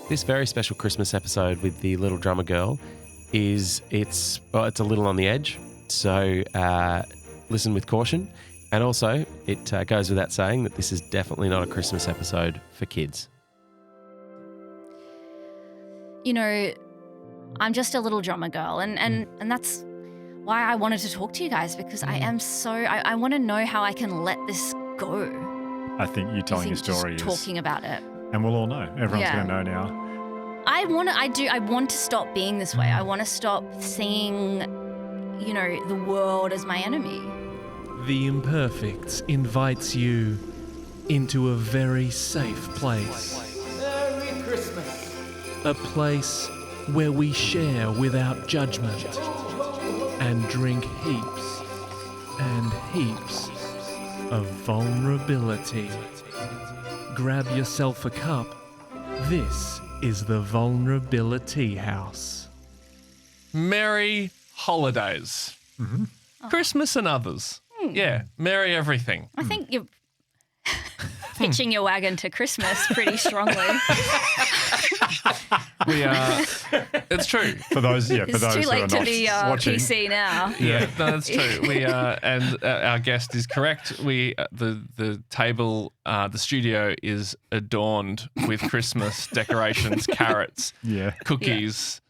This very special Christmas episode with the Little Drummer Girl it's a little on the edge, so listen with caution. And also, it goes without saying that this is definitely not a Christmas episode for kids. You know, I'm just a little drummer girl, and that's why I wanted to talk to you guys, because I want to know how I can let this go. I think you telling your story is talking about it. And we'll all know. Everyone's going to know now. I want to stop being this way. I want to stop seeing, the world as my enemy. The Imperfects invites you into a very safe place. Merry Christmas. A place where we share without judgment and drink heaps and heaps of vulnerability. Grab yourself a cup. This is the Vulnerabili-TEA house. Merry holidays. Mm-hmm. Christmas and others. Yeah, merry everything. I think you're pitching your wagon to Christmas pretty strongly. It's true. For those It's who too are late to not be watching. PC now. Yeah, no, that's true. We and our guest is correct. The table, the studio is adorned with Christmas decorations, carrots, cookies.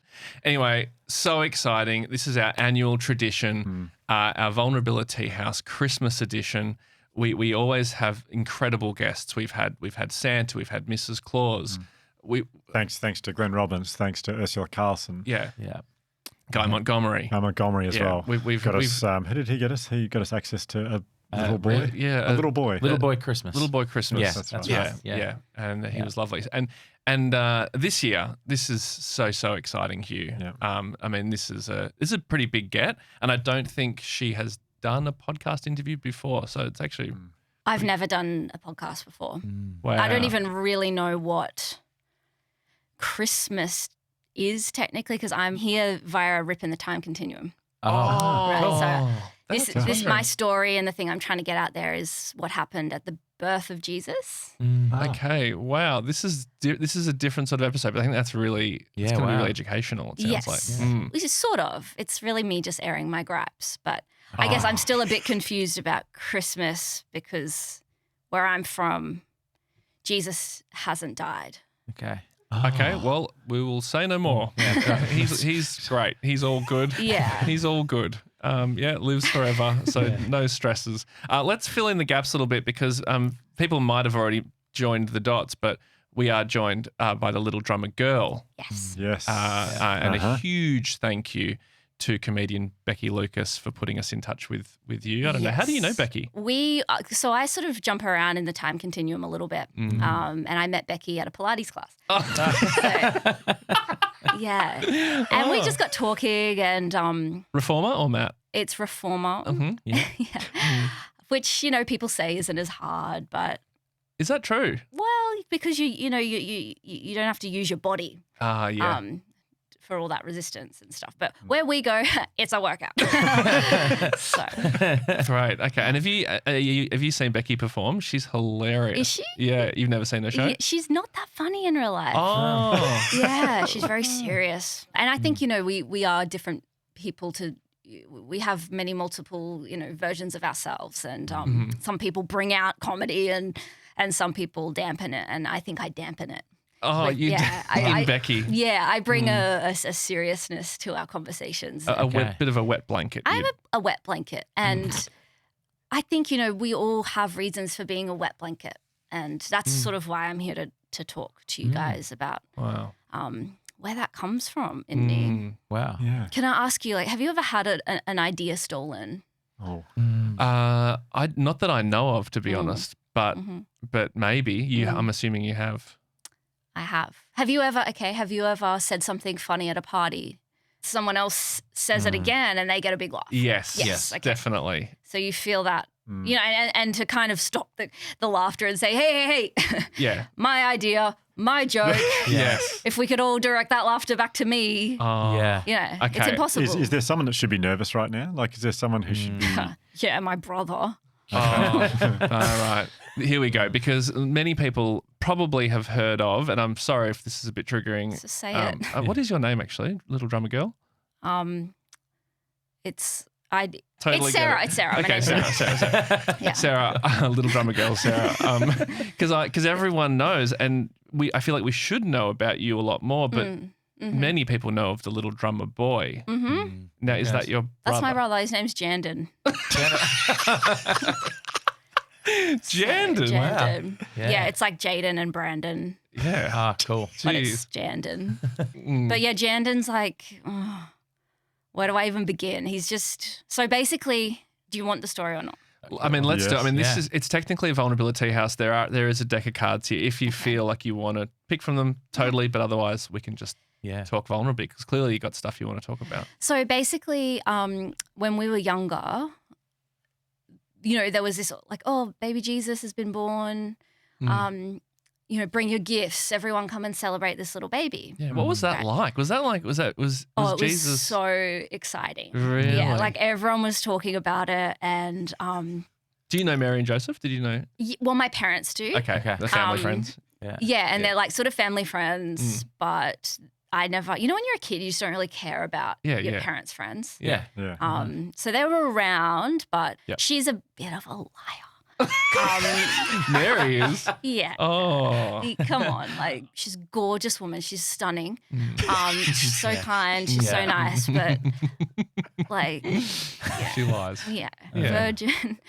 Anyway, so exciting! This is our annual tradition, our Vulnerabili-TEA House Christmas edition. We always have incredible guests. We've had Santa, we've had Mrs. Claus. Thanks to Glenn Robbins, thanks to Ursula Carlson. Yeah. Guy Montgomery. As well. We've got us. Who did he get us? He got us access to a little boy. A little boy. Little Boy Christmas. Little Boy Christmas. Yeah, that's right. right. Yeah. And he was lovely. And this year, this is so exciting, Hugh. Yeah. I mean, this is a pretty big get, and I don't think she has done a podcast interview before, so it's actually. I've never done a podcast before. Wow. I don't even really know what Christmas is technically, because I'm here via a rip in the time continuum. Right. So this my story, and the thing I'm trying to get out there is what happened at the birth of Jesus. Okay. Wow. This is a different sort of episode, but I think that's really it's going to be really educational. It sounds like. Which is sort of. It's really me just airing my gripes, but I guess I'm still a bit confused about Christmas because where I'm from, Jesus hasn't died. Okay. Okay, well, we will say no more. He's great. He's all good. Yeah. He's all good. Lives forever, so no stresses. Let's fill in the gaps a little bit because people might have already joined the dots, but we are joined by the Little Drummer Girl. Yes. And a huge thank you to comedian Becky Lucas for putting us in touch with you. I don't know. How do you know Becky? So I sort of jump around in the time continuum a little bit. And I met Becky at a Pilates class. And we just got talking and Reformer or Matt? It's Reformer. Which, people say isn't as hard, but is that true? Well, because you don't have to use your body. For all that resistance and stuff. But where we go, it's a workout. So. Right. Okay. And have you seen Becky perform? She's hilarious. Is she? Yeah. You've never seen her show? Yeah, she's not that funny in real life. Oh. Yeah. She's very serious. And I think, we are different people we have multiple, versions of ourselves. And some people bring out comedy and some people dampen it. And I think I dampen it. Oh, in Becky. Yeah, I bring a seriousness to our conversations. A bit of a wet blanket. I'm a wet blanket. And I think, we all have reasons for being a wet blanket. And that's sort of why I'm here to talk to you guys about where that comes from in me. Wow. Yeah. Can I ask you, have you ever had an idea stolen? Oh. Not that I know of, to be honest, but maybe. I'm assuming you have. I have. Have you ever said something funny at a party? Someone else says it again and they get a big laugh. Yes, okay. Definitely. So you feel that, and to kind of stop the laughter and say, hey, yeah, my idea, my joke. Yes. If we could all direct that laughter back to me. Yeah. It's impossible. Is there someone that should be nervous right now? Is there someone who should be? Yeah, my brother. All right. Here we go. Because many people probably have heard of, and I'm sorry if this is a bit triggering. Just say it. What is your name, actually, Little Drummer Girl? It's Totally Sarah. get it. It's Sarah. Okay, Sarah. Yeah. Sarah, Little Drummer Girl, Sarah. Because everyone knows, and I feel like we should know about you a lot more, but many people know of the Little Drummer Boy. Mm-hmm. Now, is that your brother? That's my brother. His name's Jandon. Jandon. Jandon. Wow. Yeah, it's like Jaden and Brandon, Yeah. Ah, cool. but Jeez. it's Jandon. But yeah, Jandon's like, where do I even begin? He's just so basically. Do you want the story or not? I mean, let's do it. I mean, Yeah. it's technically a vulnerability house. There is a deck of cards here. If you feel like you want to pick from them, totally. But otherwise, we can just talk vulnerably because clearly you got stuff you want to talk about. So basically, when we were younger, there was this like, oh, baby Jesus has been born. Bring your gifts. Everyone come and celebrate this little baby. Yeah. What was that like? Was it Jesus? was so exciting. Really? Yeah, like everyone was talking about it, and do you know Mary and Joseph? Did you know? well, my parents do. Okay. The family friends. Yeah, and they're like sort of family friends, but I never. When you're a kid, you just don't really care about your parents' friends. Yeah. So they were around, but she's a bit of a liar. Mary is. Yeah. Oh. Come on. Like, she's a gorgeous woman. She's stunning. She's so kind. She's so nice. But, like, she lies. Yeah. Virgin.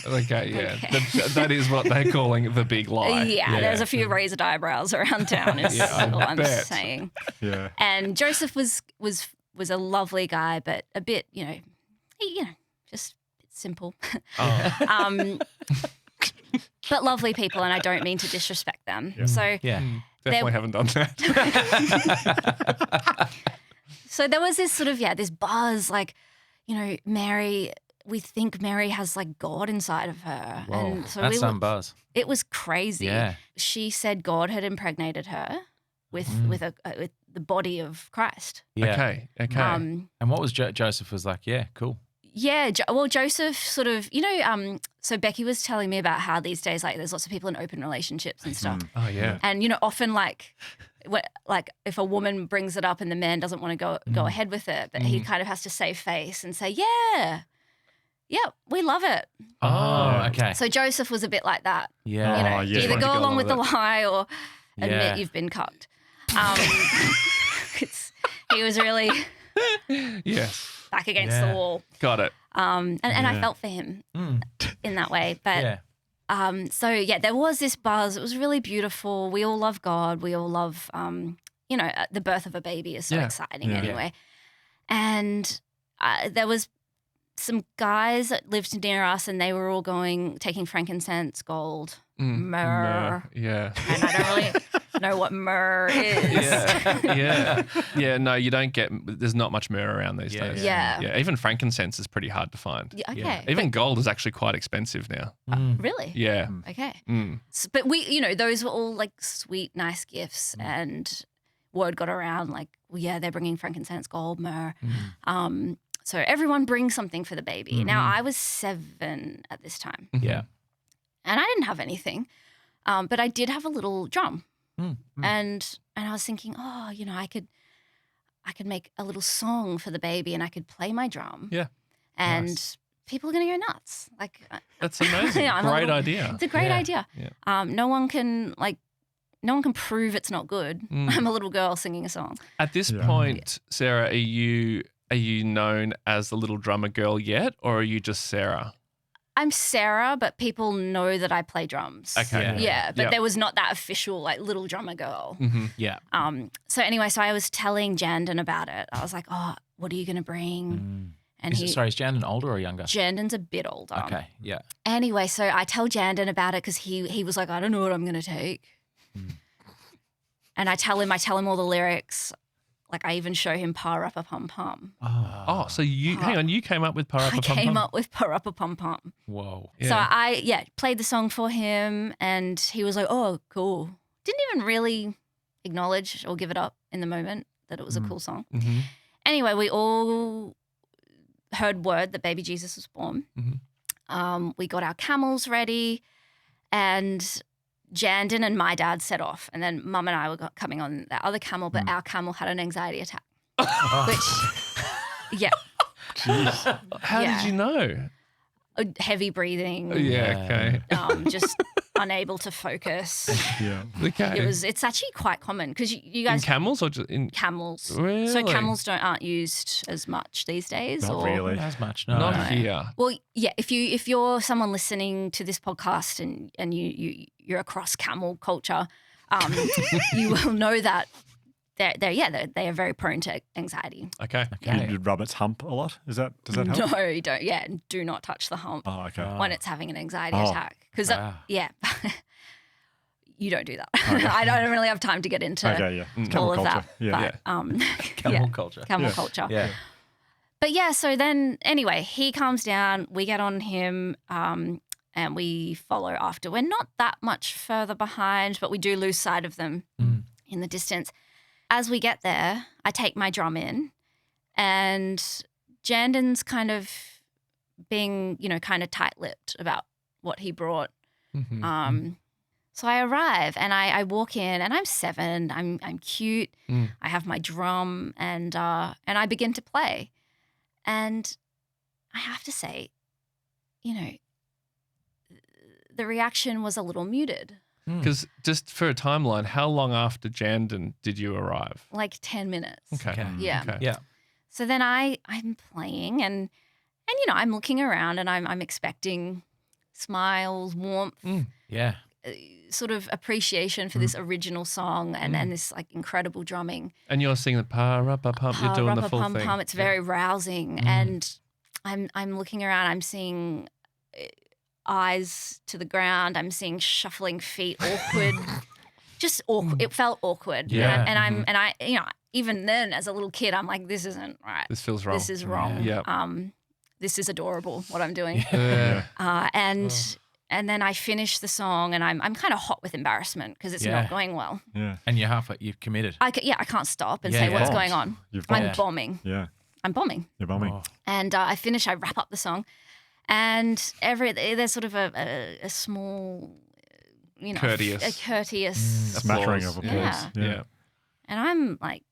Okay, yeah. Okay. That is what they're calling the big lie. Yeah. There's a few raised eyebrows around town is all I'm saying. Yeah. And Joseph was a lovely guy, but a bit, just simple. But lovely people, and I don't mean to disrespect them. Yeah. So definitely haven't done that. So there was this sort of this buzz, like, Mary. We think Mary has like God inside of her. Whoa, and so that's some buzz. It was crazy. Yeah. She said God had impregnated her with the body of Christ. Yeah. Okay. And what was Joseph was like? Yeah, cool. Yeah, well, Joseph sort of, so Becky was telling me about how these days, like, there's lots of people in open relationships and stuff. Oh, yeah. And, often, like if a woman brings it up and the man doesn't want to go ahead with it, but he kind of has to save face and say, yeah, we love it. Oh, okay. So Joseph was a bit like that. Yeah. Either go along with the lie or admit you've been cucked. He was really back against the wall. Got it. And I felt for him in that way. But there was this buzz. It was really beautiful. We all love God. We all love, the birth of a baby is so exciting anyway. And there was some guys that lived near us, and they were all taking frankincense, gold, myrrh. Yeah. And I don't really know what myrrh is. Yeah, no, you don't get, there's not much myrrh around these days. Yeah. Even frankincense is pretty hard to find. Yeah, okay. Even gold is actually quite expensive now. Really? Yeah. Okay. But we, those were all like sweet, nice gifts, and word got around like, they're bringing frankincense, gold, myrrh. So everyone brings something for the baby. Now, I was 7 at this time. Yeah. And I didn't have anything, but I did have a little drum. And I was thinking, I could make a little song for the baby, and I could play my drum. Yeah. And people are going to go nuts. Like, that's amazing. Great idea. It's a great idea. Yeah. No one can prove it's not good. I'm a little girl singing a song. At this point, Sarah, are you known as the Little Drummer Girl yet, or are you just Sarah? I'm Sarah, but people know that I play drums. Okay. Yeah, but there was not that official like Little Drummer Girl. Yeah. So anyway, I was telling Jandon about it. I was like, "Oh, what are you going to bring?" And is Jandon older or younger? Jandon's a bit older. Okay. Yeah. Anyway, so I tell Jandon about it because he was like, "I don't know what I'm going to take," and I tell him all the lyrics. Like, I even show him Pa-Rappa-Pum-Pum. Oh, so hang on, you came up with Pa-Rappa-Pum-Pum? I came up with Pa-Rappa-Pum-Pum. Whoa. Yeah. So I, played the song for him, and he was like, oh, cool. Didn't even really acknowledge or give it up in the moment that it was a cool song. Anyway, we all heard word that baby Jesus was born. We got our camels ready, and Jandon and my dad set off, and then Mum and I were coming on the other camel, but our camel had an anxiety attack, which, yeah. Jeez. How did you know? Heavy breathing. Okay. Just unable to focus. Yeah. Okay. It's actually quite common because you guys in camels or just in camels. Really? So camels aren't used as much these days. Not really. Not as much. No. Not here. Well, yeah. If you're someone listening to this podcast and you're across camel culture, you will know that they are very prone to anxiety. Okay. Did Roberts hump a lot? Does that help? No, you don't. Yeah, do not touch the hump Oh, okay. when it's having an anxiety Oh. attack because you don't do that. Okay. I don't really have time to get into Okay, yeah. It's all camel of culture. that. Yeah. But, Camel culture. Camel Yeah. culture. Yeah. But yeah, so then anyway, he calms down. We get on him and we follow after. We're not that much further behind, but we do lose sight of them in the distance. As we get there, I take my drum in and Jandon's kind of being, kind of tight-lipped about what he brought. So I arrive and I walk in and I'm 7. I'm cute. I have my drum and I begin to play. And I have to say, the reaction was a little muted. Because just for a timeline, how long after Jandon did you arrive? Like 10 minutes. Okay. Yeah. Okay. Yeah. So then I'm playing and I'm looking around and I'm expecting smiles, warmth, Yeah. sort of appreciation for this original song and this like incredible drumming. And you're singing the pa-ra-pa-pump, you're doing the full thing. Pum. It's very rousing. And I'm looking around, I'm seeing eyes to the ground, I'm seeing shuffling feet, awkward, just awkward. It felt awkward. Yeah. And I even then as a little kid, I'm like, this isn't right. This feels wrong. This is wrong. Yeah. This is adorable what I'm doing. Yeah. And then I finish the song and I'm kind of hot with embarrassment because it's not going well. Yeah. And you've committed. I can't stop and Yeah, say yeah. what's Bombed. going on. You've I'm bombed. bombing. Yeah. I'm bombing. You're bombing. Oh. And I finish, I wrap up the song. And there's sort of a small, Courteous. a courteous. Smattering of Applause. applause. Yeah. Yeah. And I'm like,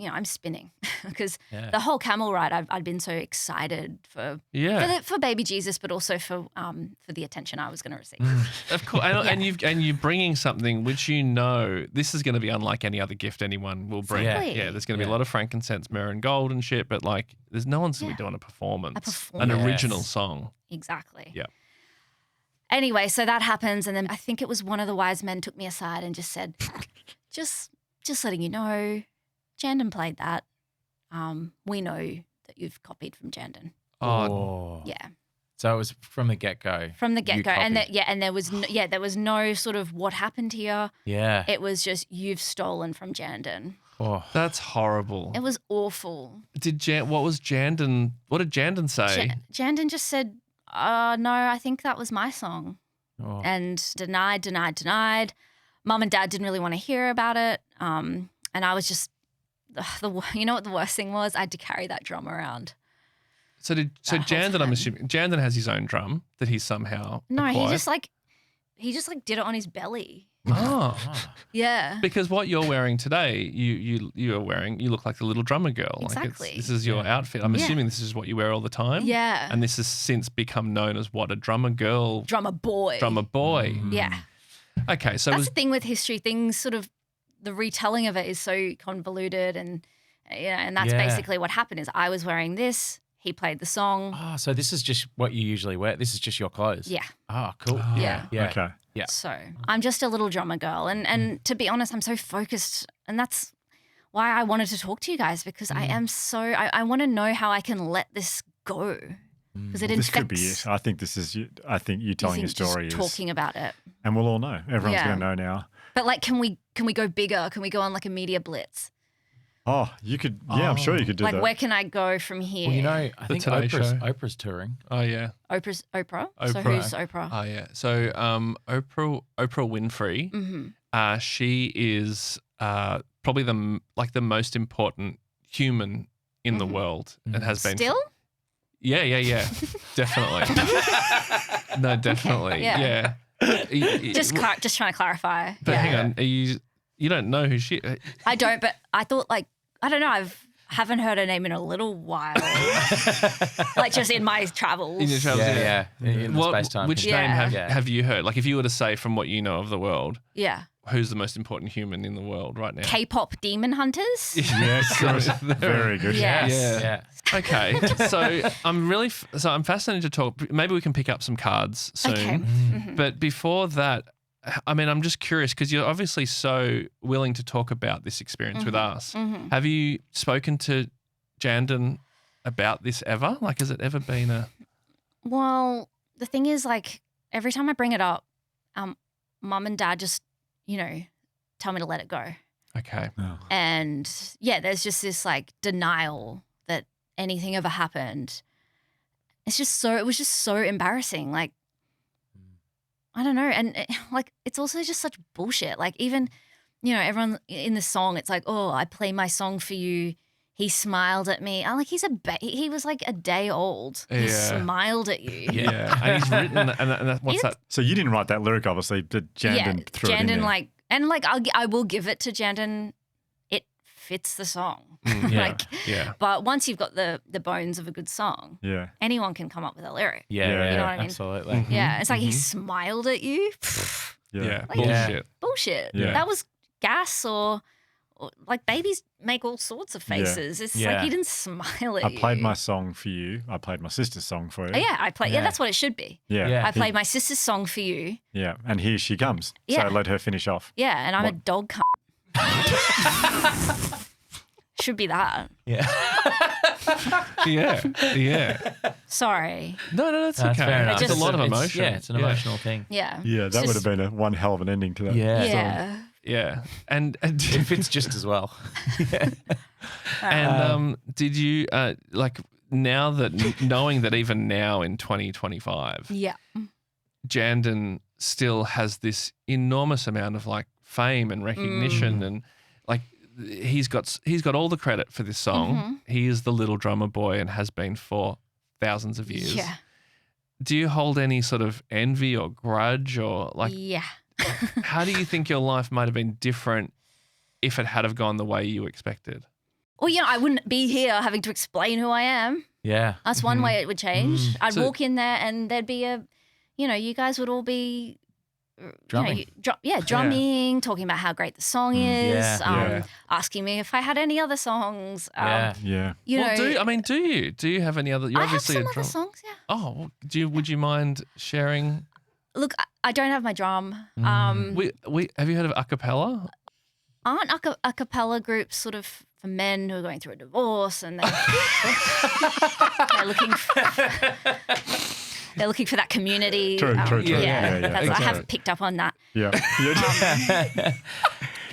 I'm spinning because the whole camel ride, I'd been so excited for baby Jesus, but also for the attention I was going to receive. Of course, and you're bringing something which this is going to be unlike any other gift anyone will bring. Exactly. Yeah, there's going to be a lot of frankincense, myrrh, and gold and shit, but like, there's no one's going to be doing a performance, an original song. Exactly. Yeah. Anyway, so that happens, and then I think it was one of the wise men took me aside and just said, just letting you know, Jandon played that. We know that you've copied from Jandon. Oh, Yeah. So it was from the get-go. From the get-go. And copied. there was no sort of what happened here. Yeah. It was just you've stolen from Jandon. Oh. that's horrible. It was awful. What did Jandon say? Jandon just said, no, I think that was my song. Oh. And denied. Mum and Dad didn't really want to hear about it. And I was just, you know what the worst thing was? I had to carry that drum around. So Jandon, I'm assuming, Jandon has his own drum that he somehow No, acquired. he just did it on his belly. Oh. Yeah. Because what you're wearing today, you look like the little drummer girl. Exactly. Like this is your outfit. I'm assuming this is what you wear all the time. Yeah. And this has since become known as what, a drummer girl, Drummer boy. drummer boy. Yeah. Okay, so That's the thing with history. Things sort of, the retelling of it is so convoluted and that's basically what happened is I was wearing this, he played the song. Oh, so this is just what you usually wear. This is just your clothes. Yeah. Oh, cool. Yeah. Yeah. Okay. Yeah. So I'm just a little drummer girl. And to be honest, I'm so focused. And that's why I wanted to talk to you guys because I am so, I want to know how I can let this go. Because it This infects. could be it. I think this is. I think you telling your story is. Talking about it. And we'll all know. Everyone's Yeah. going to know now. But like, can we go bigger? Can we go on like a media blitz? Oh, you could. Yeah, I'm sure you could do Like, that. where can I go from here? Well, I think Today Show. Oprah's touring. Oh yeah. Oprah. So Oprah. who's Oprah? Oh yeah. So Oprah Winfrey. Mm-hmm. She is probably the most important human in the world and has been Still? Yeah. Definitely. No, definitely. Yeah. Yeah. Just trying to clarify. But hang on, you don't know who she? I don't, but I thought I don't know. Haven't heard her name in a little while. Like just in my travels. In your travels, Yeah. In the space-time. Which Yeah. name have you heard? Like if you were to say from what you know of the world, Yeah. who's the most important human in the world right now? K-pop demon hunters. Yes, good. Very good. Yes. Yeah. Okay. So I'm fascinated to talk. Maybe we can pick up some cards soon. Okay. Mm-hmm. But before that, I mean, I'm just curious because you're obviously so willing to talk about this experience with us. Mm-hmm. Have you spoken to Jandon about this ever? Like, has it ever been a? Well, the thing is, every time I bring it up, mum and dad just, tell me to let it go. Okay. Oh. And there's just this denial that anything ever happened. It was just so embarrassing. I don't know. And it's also just such bullshit. Even, everyone in the song, it's I play my song for you. He smiled at me. I'm he was a day old. He smiled at you. Yeah. And he's written, and what's that? So you didn't write that lyric, obviously, but Jandon threw it in there. I will give it to Jandon. It fits the song. Yeah. But once you've got the bones of a good song, anyone can come up with a lyric. Yeah, You know what I mean? absolutely. Mm-hmm. Yeah, it's he smiled at you. Yeah. Like, Bullshit. Bullshit. Yeah. That was gas or babies make all sorts of faces. It's he didn't smile at you. I played my song for you. I played my sister's song for you. Oh, yeah, I played. Yeah, that's what it should be. Yeah. I played my sister's song for you. Yeah, and here she comes. Yeah. So let her finish off. Yeah, and I'm a dog cunt. Should be that. Yeah. Yeah. Sorry. No, that's That's okay. fair enough. It's a lot of emotion. Yeah, it's an emotional thing. Yeah. Yeah, that would have been one hell of an ending to that. Yeah. Yeah. And It fits just as well. did you now that knowing that even now in 2025, Yeah. Jandon still has this enormous amount of fame and recognition and he's got all the credit for this song. Mm-hmm. He is the little drummer boy and has been for thousands of years. Yeah. Do you hold any sort of envy or grudge or Yeah. how do you think your life might have been different if it had have gone the way you expected? Well, I wouldn't be here having to explain who I am. Yeah. That's one way it would change. I'd So- walk in there and there'd be you guys would all be Drumming. drumming, talking about how great the song is, Yeah. asking me if I had any other songs. Yeah. Yeah. Do you? Do you have any other? You're I have obviously some a other drummer. songs, yeah. Oh, would you mind sharing? Look, I don't have my drum. We have you heard of a cappella? Aren't a cappella groups sort of for men who are going through a divorce and they're looking for that community? True. Yeah, Yeah. I have picked up on that. Yeah.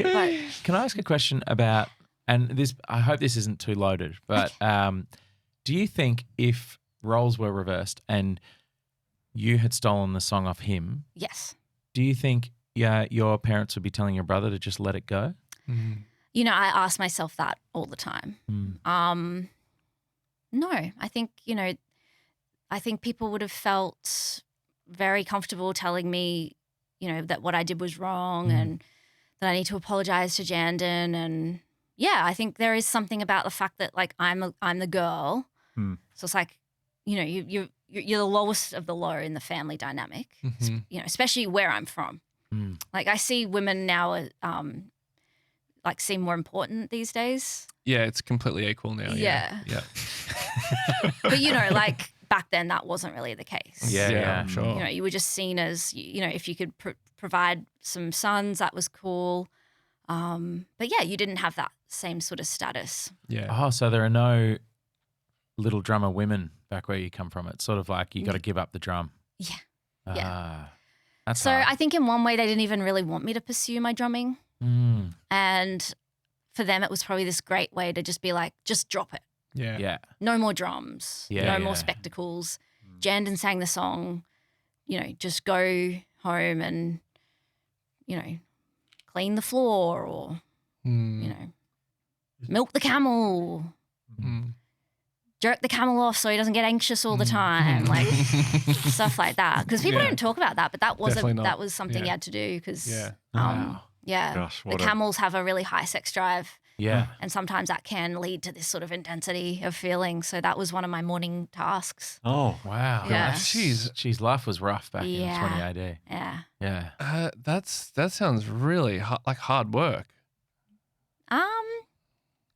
But Can I ask a question about, and this, I hope this isn't too loaded, but do you think if roles were reversed and you had stolen the song off him, yes. do you think your parents would be telling your brother to just let it go? I ask myself that all the time. No, I think, I think people would have felt very comfortable telling me, that what I did was wrong and that I need to apologize to Jandon. And yeah, I think there is something about the fact that I'm the girl. So it's you're the lowest of the low in the family dynamic, especially where I'm from. I see women now seem more important these days. Yeah, it's completely equal now. Yeah. But back then that wasn't really the case. Yeah. I'm sure. You were just seen as if you could provide some sons, that was cool. But yeah, you didn't have that same sort of status. Yeah. Oh, so there are no little drummer women back where you come from. It's sort of like you got to give up the drum. Yeah. That's So hard. I think in one way they didn't even really want me to pursue my drumming. And for them it was probably this great way to just be just drop it. Yeah. No more drums. Yeah, no more spectacles. Jandon sang the song, just go home and, clean the floor or, milk the camel. jerk the camel off so he doesn't get anxious all the time, like stuff like that. Because people don't talk about that, but that was something he had to do because Gosh, the camels have a really high sex drive. Yeah. And sometimes that can lead to this sort of intensity of feeling. So that was one of my morning tasks. Oh, wow. Yeah. Jeez, life was rough back in 2018. Yeah. Yeah. That sounds really like hard work.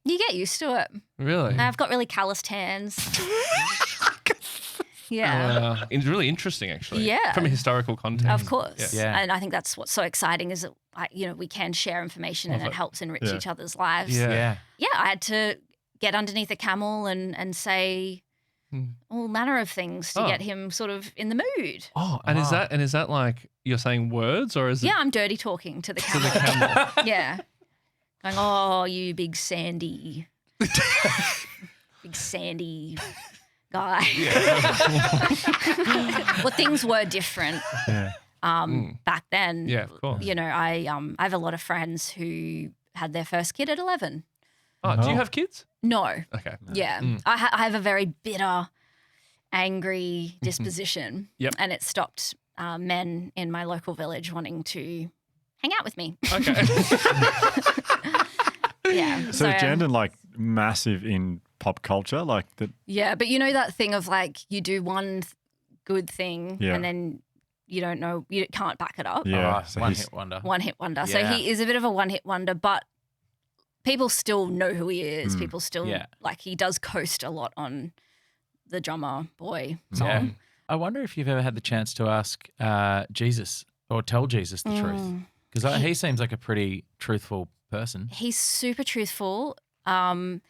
You get used to it. Really? I've got really calloused hands. Yeah. It's really interesting, actually. Yeah. From a historical context. Of course. Yeah. And I think that's what's so exciting is that, we can share information and it helps enrich each other's lives. Yeah. Yeah, I had to get underneath a camel and say all manner of things to get him sort of in the mood. Oh, and is that like you're saying words or is it? Yeah, I'm dirty talking to the camel. Yeah. Going, oh, you big sandy guy. Well, things were different back then. Yeah, of course. I have a lot of friends who had their first kid at 11. Oh, do you have kids? No. Okay. Yeah. I have a very bitter, angry disposition. Yep. And it stopped men in my local village wanting to hang out with me. Okay. Yeah. So gender like massive in pop culture, like that. Yeah, but that thing of like you do one good thing and then you don't know, you can't back it up. Yeah, So one-hit wonder. One-hit wonder. Yeah. So he is a bit of a one-hit wonder, but people still know who he is. People still like he does coast a lot on the drummer boy song. Yeah. I wonder if you've ever had the chance to ask Jesus or tell Jesus the truth, because he seems like a pretty truthful person. He's super truthful, but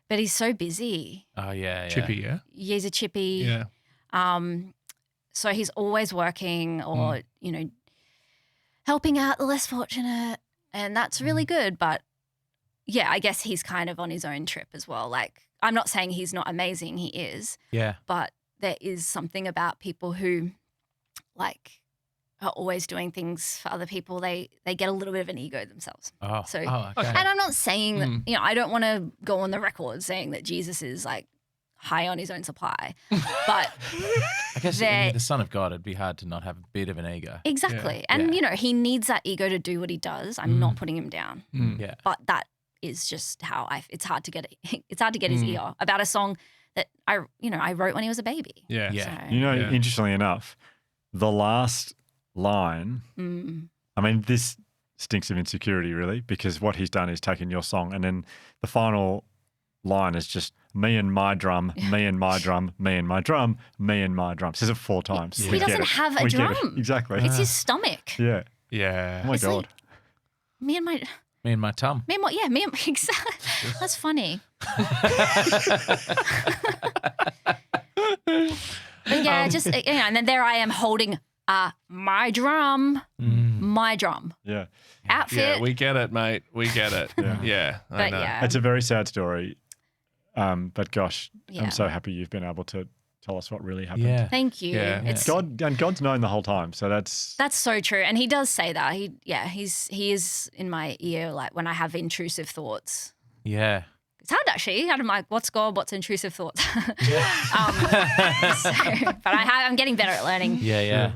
he's so busy. Oh yeah. Chippy, yeah. He's a chippy. Yeah. So he's always working or, helping out the less fortunate, and that's really good. But yeah, I guess he's kind of on his own trip as well. Like, I'm not saying he's not amazing, he is. Yeah. But there is something about people who like are always doing things for other people. They get a little bit of an ego themselves. Oh. So, okay. and I'm not saying that, I don't want to go on the record saying that Jesus is like high on his own supply, but I guess the Son of God, it'd be hard to not have a bit of an ego. Exactly. Yeah. And, he needs that ego to do what he does. I'm not putting him down. Yeah. But that is just how it's hard to get his ear about a song that I wrote when he was a baby. Yeah. Yeah. So, Interestingly enough, the last line, I mean, this stinks of insecurity really, because what he's done is taken your song and then the final line is just me and my drum, me and my drum, me and my drum, me and my drum. Says it 4 times. He doesn't have a drum. Exactly. It's his stomach. Yeah. Yeah. Oh my It's God. like, me and my tum. exactly. That's funny. But yeah, and then there I am holding my drum, Yeah. outfit. Yeah, we get it, mate. We get it. Yeah. I But know. yeah, It's a very sad story. But gosh, Yeah. I'm so happy you've been able to tell us what really happened. Yeah. thank you. Yeah. It's God's known the whole time, so that's so true, and he does say that. He is in my ear like when I have intrusive thoughts. Yeah. It's hard actually. I'm like, what's God? What's intrusive thoughts? But I'm getting better at learning. Yeah.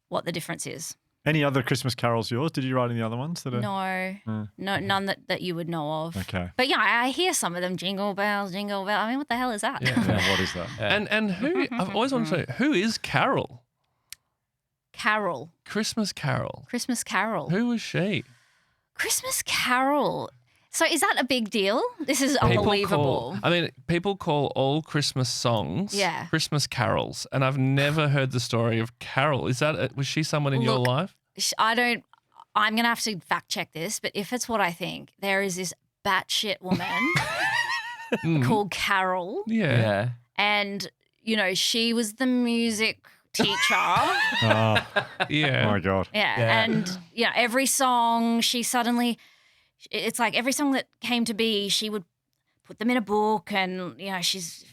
What the difference is. Any other Christmas carols yours? Did you write any other ones that are? No, none that you would know of. Okay. But yeah, I hear some of them. Jingle bells, jingle bells. I mean, what the hell is that? Yeah, what is that? And who I've always wanted to know, who is Carol? Carol. Christmas Carol. Christmas Carol. Who was she? Christmas Carol. So is that a big deal? This is unbelievable. People call all Christmas songs Christmas carols, and I've never heard the story of Carol. Was she someone in your life? I'm going to have to fact check this, but if it's what I think, there is this batshit woman called Carol. Yeah. And, she was the music teacher. Oh my God. Yeah. And, every song it's like every song that came to be, she would put them in a book and, she's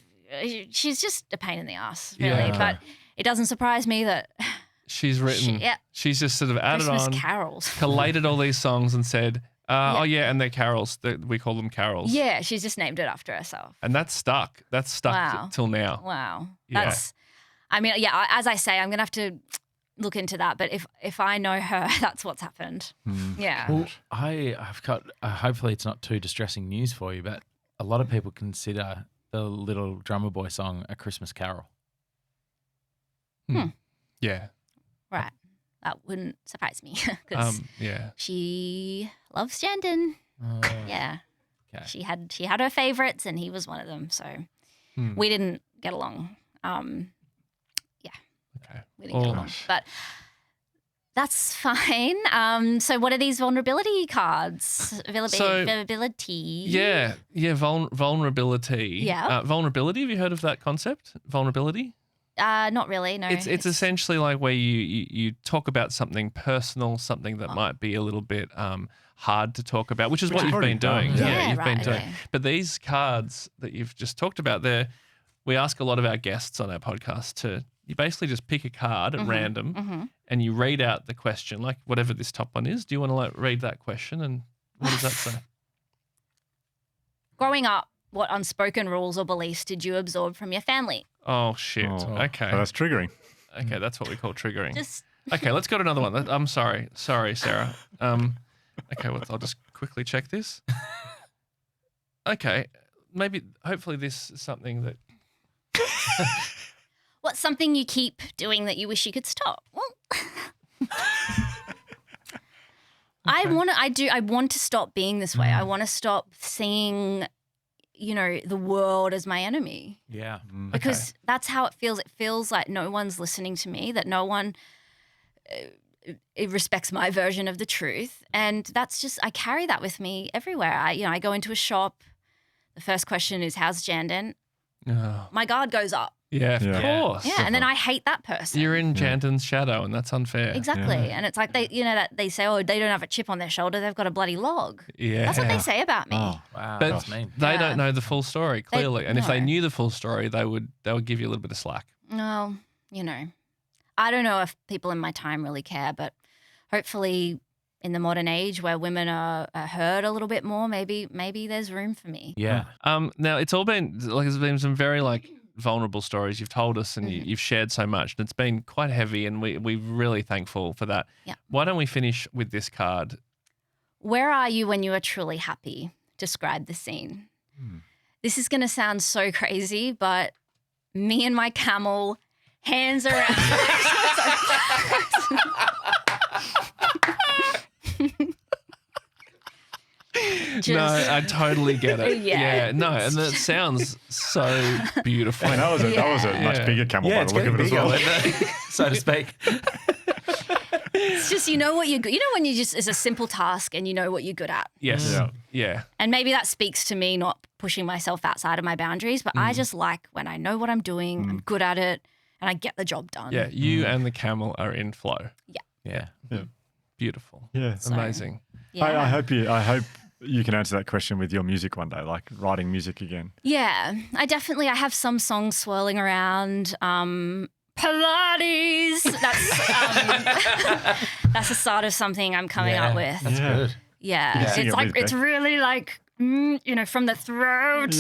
just a pain in the ass, really. Yeah. But it doesn't surprise me that She's written. She's just sort of added Christmas on, carols. collated all these songs and said, Oh, yeah, and they're carols. We call them carols. Yeah, she's just named it after herself. And that's stuck. That's stuck Wow. till now. Wow. Yeah. That's, I mean, yeah, as I say, I'm going to have to look into that. But if I know her, that's what's happened. Yeah. Well, I've got, hopefully it's not too distressing news for you, but a lot of people consider the Little Drummer Boy song a Christmas carol. Yeah. Right. That wouldn't surprise me because she loves Jandon. Yeah. Okay. She had her favorites and he was one of them. So we didn't get along. Okay. We didn't get along. But that's fine. So what are these vulnerability cards? Vulnerability. Yeah. Vulnerability. Yeah. Vulnerability. Have you heard of that concept? Vulnerability? Not really, no. It's essentially like where you talk about something personal, something that might be a little bit hard to talk about, which is what you've been doing. Yeah, you've been doing. okay. But these cards that you've just talked about there, we ask a lot of our guests on our podcast to, you basically just pick a card at random and you read out the question, like whatever this top one is. Do you want to read that question and what does that say? Growing up, what unspoken rules or beliefs did you absorb from your family? Oh, shit. Oh, okay. So that's triggering. Okay, that's what we call triggering. Just Okay, let's go to another one. I'm sorry. Sorry, Sarah. Okay, I'll just quickly check this. Okay, hopefully this is something that... what's something you keep doing that you wish you could stop? Well, I want to stop being this way. I want to stop seeing, the world as my enemy. Yeah. Because that's how it feels. It feels like no one's listening to me, that no one it respects my version of the truth. And that's just, I carry that with me everywhere. I go into a shop. The first question is, how's Jandon? Oh. My guard goes up. Yeah, of course. Yeah, and then I hate that person. You're in Jandon's shadow, and that's unfair. Exactly. Yeah. And it's like that they say, oh, they don't have a chip on their shoulder, they've got a bloody log. Yeah. That's what they say about me. Oh, wow. But That's mean. they don't know the full story, clearly. And if they no. knew the full story, they would give you a little bit of slack. No, I don't know if people in my time really care, but hopefully in the modern age where women are heard a little bit more, maybe there's room for me. Yeah. Now it's been some very vulnerable stories you've told us, and you've shared so much, and it's been quite heavy, and we're really thankful for that. Yeah. Why don't we finish with this card? Where are you when you are truly happy? Describe the scene. This is going to sound so crazy, but me and my camel, hands around. No, I totally get it. Yeah. No, and that sounds so beautiful. I mean, that was a much bigger camel by the look of it as well. So to speak. It's just, what you're good. When you just, it's a simple task and you know what you're good at. Yes. Yeah. And maybe that speaks to me not pushing myself outside of my boundaries, but I just like when I know what I'm doing, I'm good at it, and I get the job done. Yeah, you and the camel are in flow. Yeah. Beautiful. Yeah. Amazing. Yeah. I hope you can answer that question with your music one day, like writing music again. Yeah, I have some songs swirling around. Pilates. That's the start of something I'm coming up with. That's good. Yeah, sing it's it with, it's Beck. really from the throat.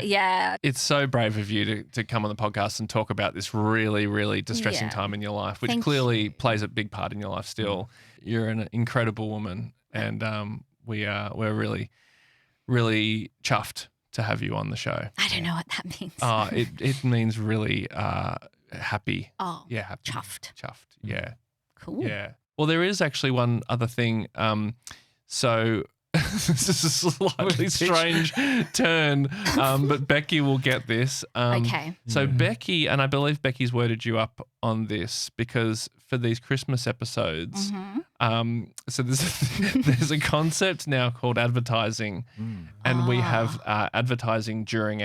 Yeah. It's so brave of you to come on the podcast and talk about this really, really distressing time in your life, which clearly plays a big part in your life still. You're an incredible woman, and we're really, really chuffed to have you on the show. I don't know what that means. It means really happy. Oh, yeah, happy. chuffed. Yeah. Cool. Yeah. Well, there is actually one other thing. So this is a slightly strange turn, but Becky will get this. Okay. So Becky, and I believe Becky's worded you up on this because for these Christmas episodes, so there's a concept now called advertising, and we have advertising during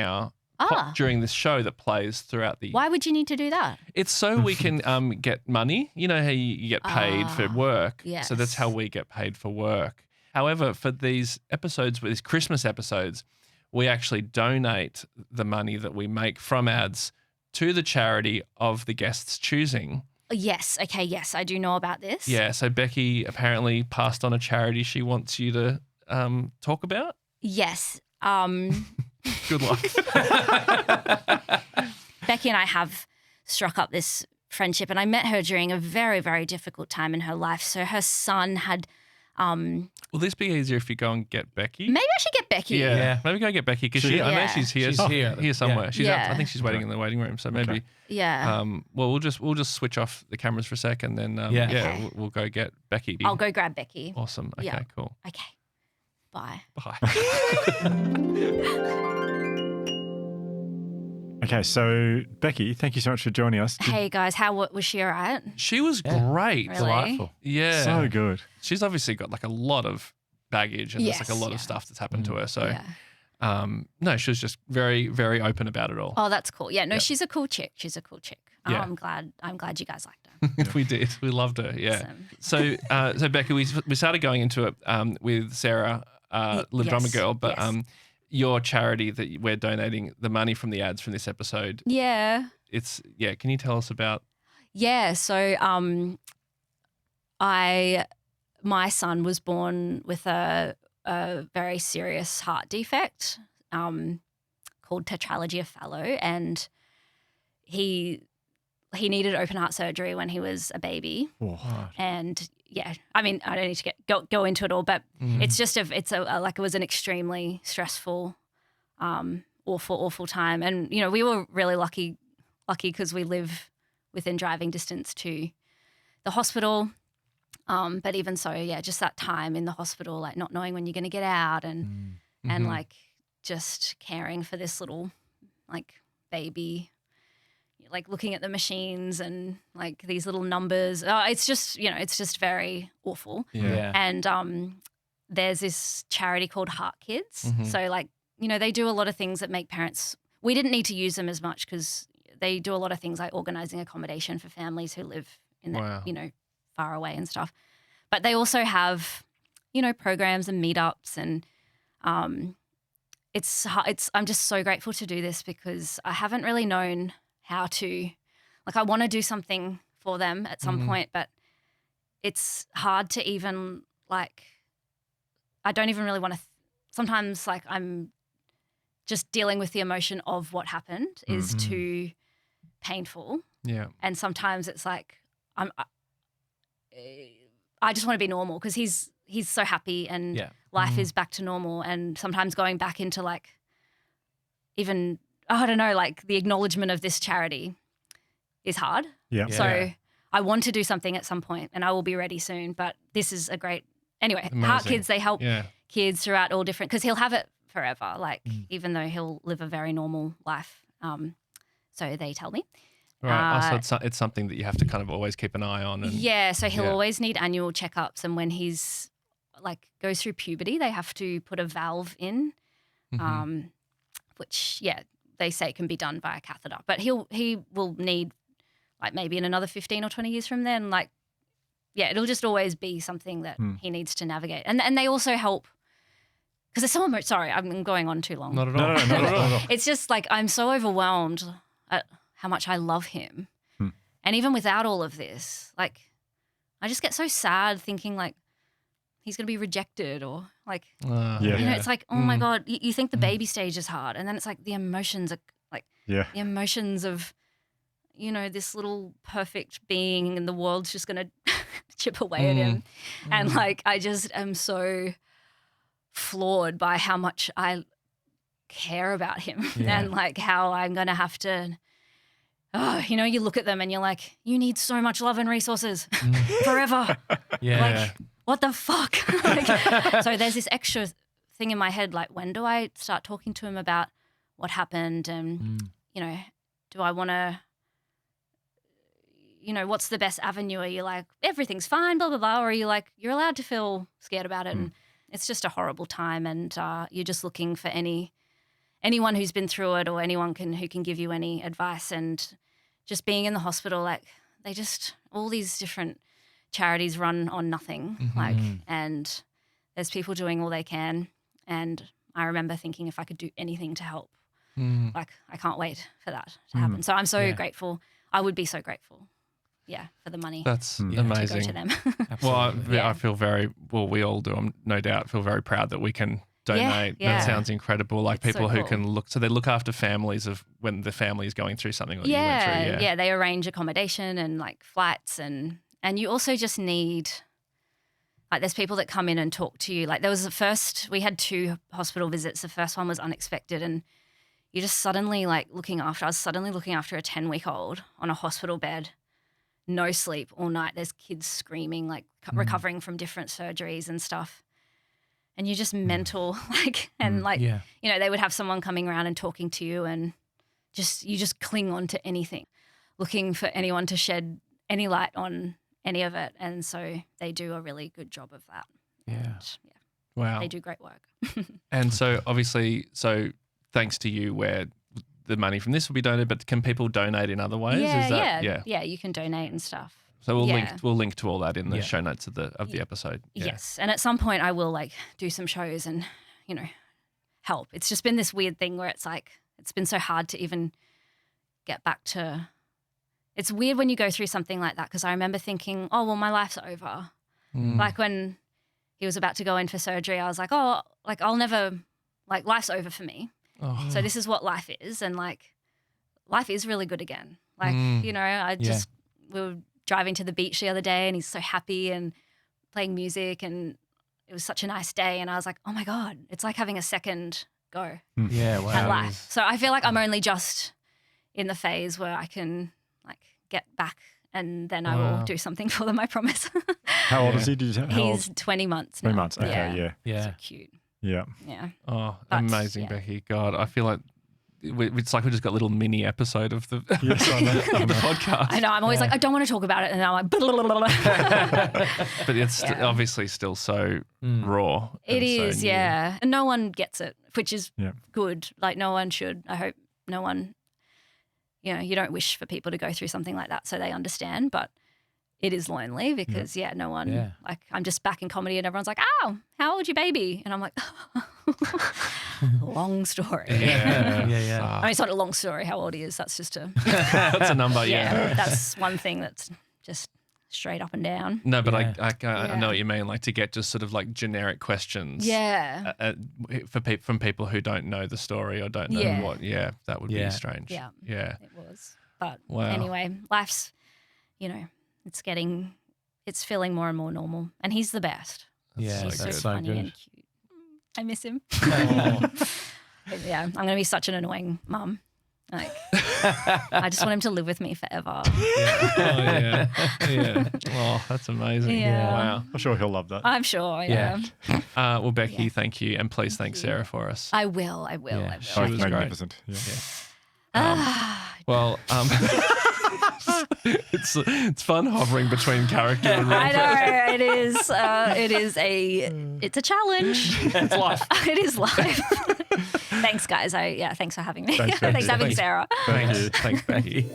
during this show that plays throughout the. Why would you need to do that? It's so we can get money. You know how you get paid for work. Yes. So that's how we get paid for work. However, for these episodes, these Christmas episodes, we actually donate the money that we make from ads to the charity of the guests' choosing. Yes. Okay. Yes, I do know about this. Yeah. So Becky apparently passed on a charity she wants you to talk about. Yes. Good luck. Becky and I have struck up this friendship, and I met her during a very, very difficult time in her life. So her son had. Will this be easier if you go and get Becky? Maybe I should get Becky. Yeah. Maybe go get Becky because I know she's here. She's here. Somewhere. Yeah. She's out, I think she's waiting in the waiting room. So maybe. Yeah. Well, we'll just switch off the cameras for a sec, and then Okay. we'll go get Becky. I'll go grab Becky. Awesome. Okay. Yeah. Cool. Okay. Bye. Bye. Okay, so Becky, thank you so much for joining us. Hey guys, how was she all right? She was great. Really? Delightful. Yeah. So good. She's obviously got like a lot of baggage and there's like a lot of stuff that's happened to her. So, no, she was just very, very open about it all. Oh, that's cool. Yeah, no, she's a cool chick. She's a cool chick. Yeah. I'm glad you guys liked her. We did. We loved her. Yeah. Awesome. So Becky, we started going into it with Sarah, the drummer girl, but your charity that we're donating the money from the ads from this episode. Yeah. Can you tell us about? Yeah. So, my son was born with a very serious heart defect, called tetralogy of Fallot, and he needed open heart surgery when he was a baby. Oh. And yeah, I mean, I don't need to go into it all, but it's just it was an extremely stressful, awful time. And you know, we were really lucky because we live within driving distance to the hospital. But even so, yeah, just that time in the hospital, like not knowing when you're going to get out and like just caring for this little like baby, like looking at the machines and like these little numbers. It's just, you know, it's just very awful. Yeah. And there's this charity called HeartKids. So like, you know, they do a lot of things that make parents, we didn't need to use them as much because they do a lot of things like organising accommodation for families who live in that, you know, far away and stuff. But they also have, you know, programs and meetups and I'm just so grateful to do this because I haven't really known how to, like, I want to do something for them at some point, but it's hard to even, like, I don't even really want to, sometimes, like, I'm just dealing with the emotion of what happened is too painful. Yeah. And sometimes it's like, I just want to be normal because he's so happy and life is back to normal. And sometimes going back into, like, even, I don't know, like the acknowledgement of this charity is hard. Yeah. So I want to do something at some point and I will be ready soon. But this is a great, anyway, HeartKids, they help kids throughout all different, because he'll have it forever, like even though he'll live a very normal life. So they tell me. Right. So it's something that you have to kind of always keep an eye on. And, so he'll always need annual checkups. And when he's like goes through puberty, they have to put a valve in, which, they say can be done via catheter. But he will need, like, maybe in another 15 or 20 years from then, like, it'll just always be something that he needs to navigate. And they also help, because there's so much, sorry, I'm going on too long. Not at all. No, not at all. It's just like I'm so overwhelmed at how much I love him. And even without all of this, like, I just get so sad thinking, like, he's going to be rejected or, like, you know, it's like, oh my God, you think the baby stage is hard. And then it's like the emotions are like, the emotions of, you know, this little perfect being and the world's just going to chip away at him. And, like, I just am so floored by how much I care about him and, like, how I'm going to have to, you know, you look at them and you're like, you need so much love and resources forever. Like, what the fuck? Like, so there's this extra thing in my head, like, when do I start talking to him about what happened and, you know, do I want to, you know, what's the best avenue? Are you like, everything's fine, blah, blah, blah, or are you like, you're allowed to feel scared about it and it's just a horrible time and you're just looking for anyone who's been through it or anyone who can give you any advice. And just being in the hospital, like, they just, all these different charities run on nothing, like, and there's people doing all they can. And I remember thinking if I could do anything to help, like, I can't wait for that to happen. So I'm so grateful. I would be so grateful for the money. That's to amazing. go to them. Well, I feel we all do, no doubt, feel very proud that we can donate. Yeah. That sounds incredible. Like It's people so who cool. can they look after families of when the family is going through something that you went through. Yeah, they arrange accommodation and like flights and you also just need, like there's people that come in and talk to you. Like there was we had 2 hospital visits. The first one was unexpected and you're just suddenly I was suddenly looking after a 10-week-old on a hospital bed, no sleep all night. There's kids screaming, like recovering from different surgeries and stuff. And you're just mental, you know, they would have someone coming around and talking to you and you just cling on to anything, looking for anyone to shed any light on any of it. And so they do a really good job of that. Yeah. And, Wow. they do great work. And so obviously, thanks to you, where the money from this will be donated, but can people donate in other ways? Yeah, you can donate and stuff. So we'll link to all that in the show notes of the episode. Yeah. Yes, and at some point I will do some shows and help. It's just been this weird thing where it's been so hard to even get back to. It's weird when you go through something like that because I remember thinking, oh well, my life's over. Like when he was about to go in for surgery, I was like, oh, I'll never, life's over for me. Oh. So this is what life is, and life is really good again. We were driving to the beach the other day and he's so happy and playing music and it was such a nice day and I was like, oh my God, it's like having a second go at life. So I feel like I'm only just in the phase where I can get back and then I will do something for them, I promise. How old is he? He's 20 months now. 20 months, okay, yeah. So cute. Yeah. Yeah. Oh, But, amazing, Becky. God, I feel like it's like we just got a little mini episode of the, of the podcast. I know. I'm always I don't want to talk about it. And I'm like, blah, blah, blah, blah. But it's obviously still so raw. It and is, so new. yeah. And no one gets it, which is Yeah. good. No one should. I hope no one, you don't wish for people to go through something like that so they understand. But it is lonely because, no one, I'm just back in comedy and everyone's like, oh, how old's your baby? And I'm like, long story. Yeah. I mean, it's not a long story how old he is. That's just That's a number, yeah. That's one thing that's just straight up and down. No, but I know what you mean, to get just sort of generic questions. Yeah. From people who don't know the story or don't know what, that would be strange. Yeah. Yeah. It was. But Wow. anyway, life's, it's feeling more and more normal. And he's the best. Yeah, He's so so good. funny good. and cute. I miss him. But yeah, I'm going to be such an annoying mum. I just want him to live with me forever. Yeah. Oh, that's amazing. Yeah. Wow. I'm sure he'll love that. I'm sure, yeah. Well, Becky, thank you. And please thank Sarah for us. I will. Yeah. She was great. Magnificent. Well, it's fun hovering between character and role. I know it is. It's a challenge. It's life. It is life. Thanks, guys. Thanks for having me. Thanks, Becky. Thanks for having Sarah. Thanks, Becky.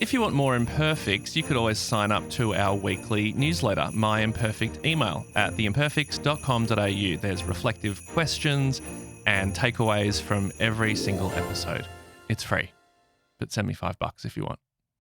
If you want more Imperfects, you could always sign up to our weekly newsletter, My Imperfect Email, at theimperfects.com.au. There's reflective questions and takeaways from every single episode. It's free, but send me $5 if you want.